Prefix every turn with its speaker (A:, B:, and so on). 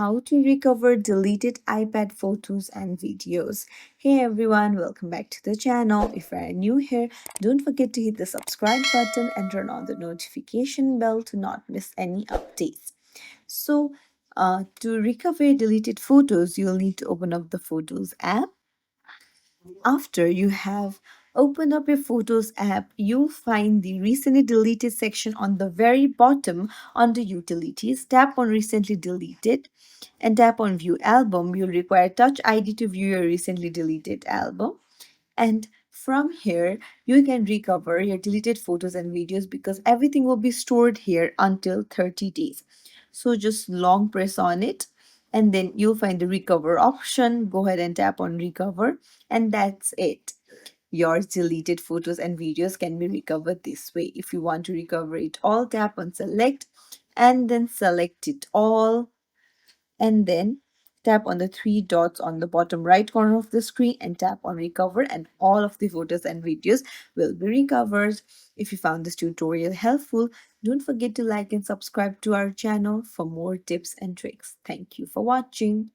A: how to recover deleted iPad photos and videos. Hey everyone, welcome back to the channel. If you are new here, don't forget to hit the subscribe button and turn on the notification bell to not miss any updates. To recover deleted photos, you'll need to open up the Photos app. After you have opened up your Photos app, you'll find the recently deleted section on the very bottom under Utilities. Tap on Recently Deleted and tap on View Album. You'll require Touch ID to view your recently deleted album. And from here, you can recover your deleted photos and videos because everything will be stored here until 30 days. So just long press on it and then you'll find the recover option. Go ahead and tap on recover and that's it. Your deleted photos and videos can be recovered this way. If you want to recover it all, tap on select and then select it all and then tap on the three dots on the bottom right corner of the screen and tap on recover and all of the photos and videos will be recovered. If you found this tutorial helpful, don't forget to like and subscribe to our channel for more tips and tricks. Thank you for watching.